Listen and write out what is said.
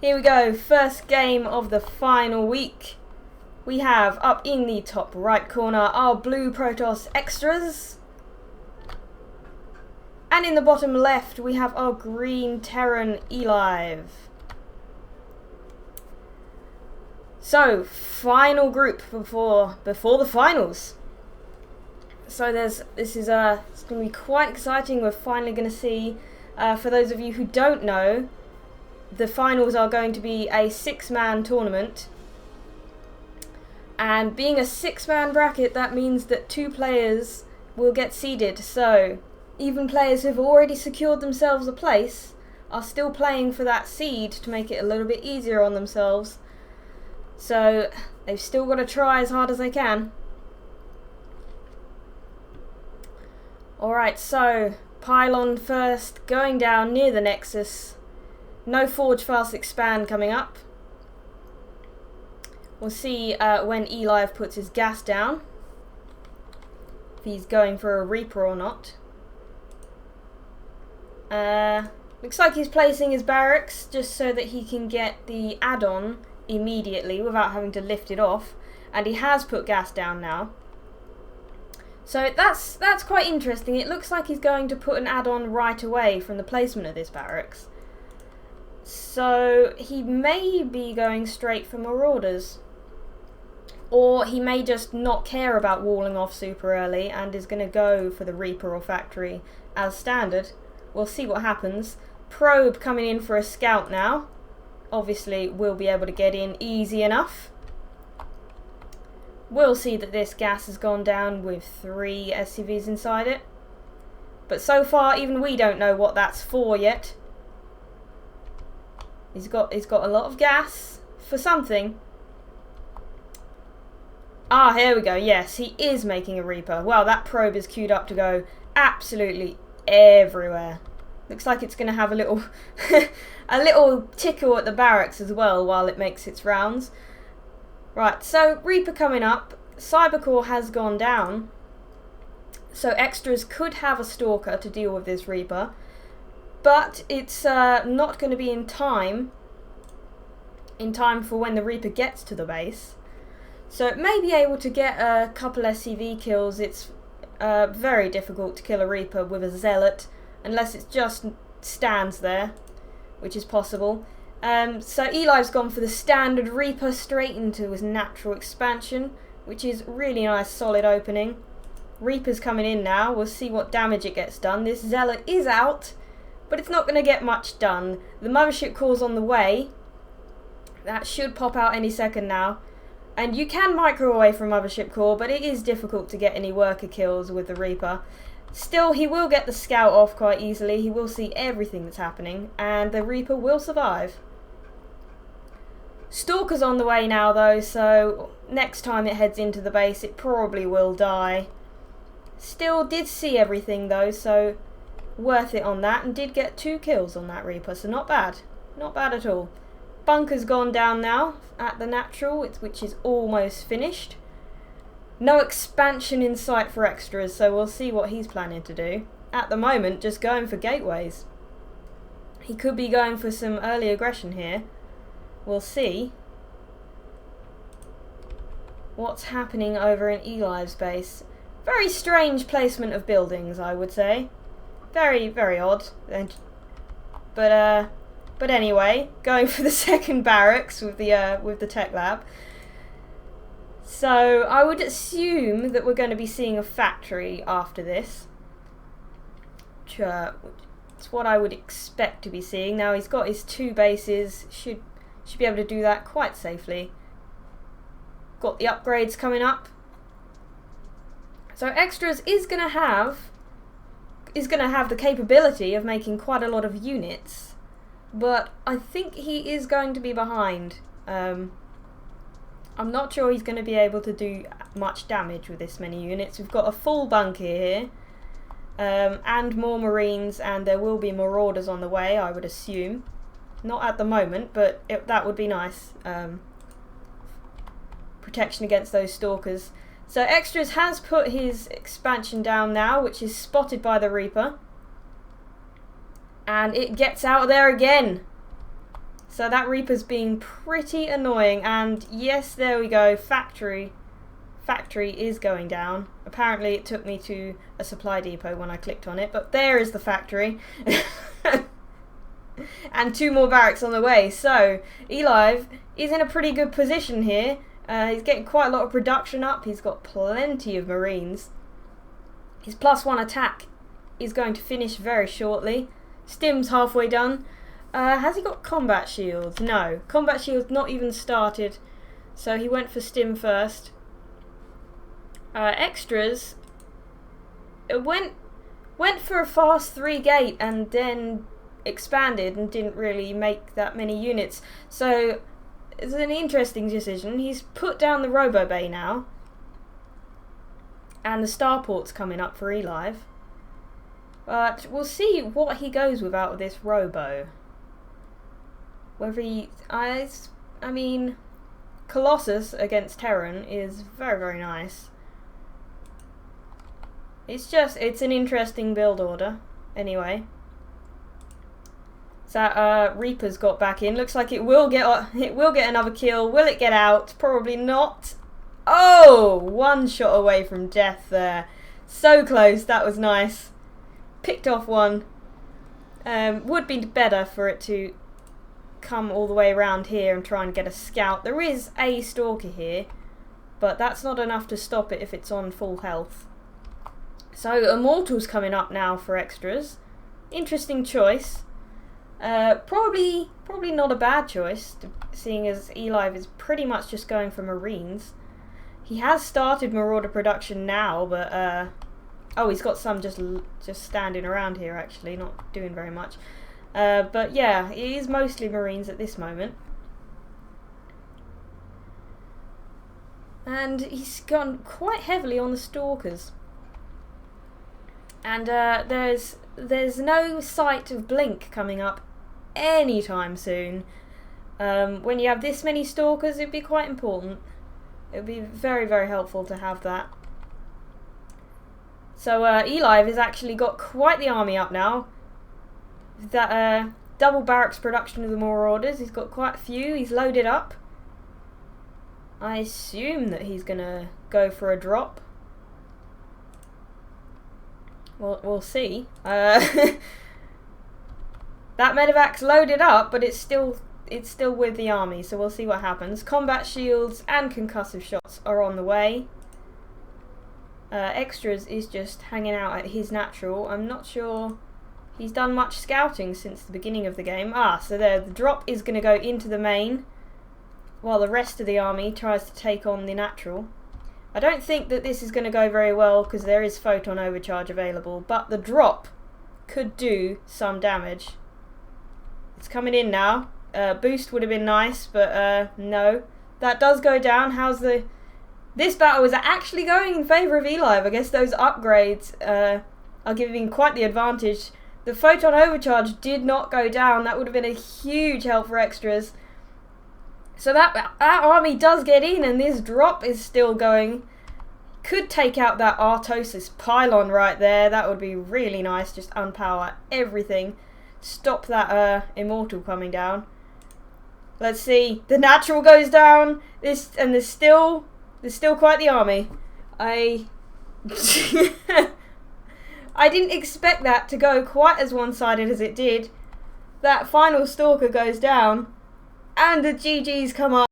Here we go, first game of the final week. We have up in the top right corner our blue Protoss Extras. And in the bottom left we have our green Terran ELIVE. So, final group before the finals. So it's going to be quite exciting. We're finally going to see, for those of you who don't know, the finals are going to be a 6-man tournament. And being a 6-man bracket, that means that 2 players will get seeded. So even players who've already secured themselves a place are still playing for that seed to make it a little bit easier on themselves. So they've still got to try as hard as they can. Alright, so pylon first, going down near the Nexus. No Forge Fast Expand coming up. We'll see when ELIVE puts his gas down, if he's going for a Reaper or not. Looks like he's placing his barracks just so that he can get the add-on immediately without having to lift it off. And he has put gas down now. So that's quite interesting. It looks like he's going to put an add-on right away from the placement of this barracks. So he may be going straight for Marauders. Or he may just not care about walling off super early and is going to go for the Reaper or Factory as standard. We'll see what happens. Probe coming in for a scout now. Obviously we'll be able to get in easy enough. We'll see that this gas has gone down with 3 SCVs inside it. But so far even we don't know what that's for yet. He's got a lot of gas for something. Ah, here we go. Yes, he is making a Reaper. Wow, that probe is queued up to go absolutely everywhere. Looks like it's going to have a little a little tickle at the barracks as well while it makes its rounds. Right, so Reaper coming up. Cybercore has gone down. So Extras could have a Stalker to deal with this Reaper. But it's not going to be in time for when the Reaper gets to the base. So it may be able to get a couple SCV kills. It's very difficult to kill a Reaper with a Zealot unless it just stands there, which is possible. So ELIVE's gone for the standard Reaper straight into his natural expansion, which is really nice, solid opening. Reaper's coming in now. We'll see what damage it gets done. This Zealot is out, but it's not going to get much done. The Mothership Core's on the way. That should pop out any second now. And you can micro away from Mothership Core, but it is difficult to get any worker kills with the Reaper. Still, he will get the scout off quite easily. He will see everything that's happening, and the Reaper will survive. Stalker's on the way now though, so next time it heads into the base it probably will die. Still did see everything though, so worth it on that, and did get 2 kills on that Reaper, so not bad. Not bad at all. Bunker's gone down now at the natural, which is almost finished. No expansion in sight for Extras, so we'll see what he's planning to do. At the moment, just going for gateways. He could be going for some early aggression here. We'll see what's happening over in ELIVE's base. Very strange placement of buildings, I would say. Very, very odd. But anyway, going for the second barracks with the tech lab. So I would assume that we're going to be seeing a factory after this. It's what I would expect to be seeing. Now he's got his 2 bases. Should be able to do that quite safely. Got the upgrades coming up. So Extras is going to have the capability of making quite a lot of units. But I think he is going to be behind. I'm not sure he's going to be able to do much damage with this many units. We've got a full bunker here. And more Marines, and there will be Marauders on the way, I would assume. Not at the moment, but that would be nice. Protection against those Stalkers. So Extras has put his expansion down now, which is spotted by the Reaper. And it gets out of there again. So that Reaper's being pretty annoying, and yes, there we go, factory is going down. Apparently it took me to a supply depot when I clicked on it, but there is the factory. And 2 more barracks on the way, so ELIVE is in a pretty good position here. He's getting quite a lot of production up, he's got plenty of Marines. His +1 attack is going to finish very shortly. Stim's halfway done. Has he got combat shields? No, combat shields not even started, so he went for Stim first. Extras went for a fast 3 gate and then expanded and didn't really make that many units. So it's an interesting decision. He's put down the Robo Bay now, and the starport's coming up for ELIVE. But we'll see what he goes with out of this Robo. Whether he, I mean, Colossus against Terran is very, very nice. It's an interesting build order. Anyway. So Reaper's got back in. Looks like it will get another kill. Will it get out? Probably not. Oh, 1 shot away from death there. So close. That was nice. Picked off 1. Would be better for it to come all the way around here and try and get a scout. There is a stalker here, but that's not enough to stop it if it's on full health. So Immortal's coming up now for extras. Interesting choice. Probably not a bad choice, seeing as ELIVE is pretty much just going for Marines. He has started Marauder production now, but oh, he's got some just standing around here actually, not doing very much. But yeah, it is mostly Marines at this moment. And he's gone quite heavily on the Stalkers. And there's no sight of Blink coming up anytime soon. When you have this many Stalkers, it'd be quite important. It would be very, very helpful to have that. So ELIVE has actually got quite the army up now. That double barracks production of the Marauders. He's got quite a few. He's loaded up. I assume that he's gonna go for a drop. We'll see. That medevac's loaded up, but it's still with the army, so we'll see what happens. Combat shields and concussive shots are on the way. Extras is just hanging out at his natural. I'm not sure he's done much scouting since the beginning of the game. So there, the drop is going to go into the main, while the rest of the army tries to take on the natural. I don't think that this is going to go very well because there is photon overcharge available, but the drop could do some damage. It's coming in now. Boost would have been nice, but no. That does go down. This battle is actually going in favour of ELIVE. I guess those upgrades are giving quite the advantage. The photon overcharge did not go down. That would have been a huge help for extras. So that army does get in, and this drop is still going. Could take out that Artosis pylon right there. That would be really nice. Just unpower everything. Stop that Immortal coming down. Let's see. The natural goes down. There's still quite the army. I didn't expect that to go quite as one-sided as it did. That final Stalker goes down, and the GGs come up.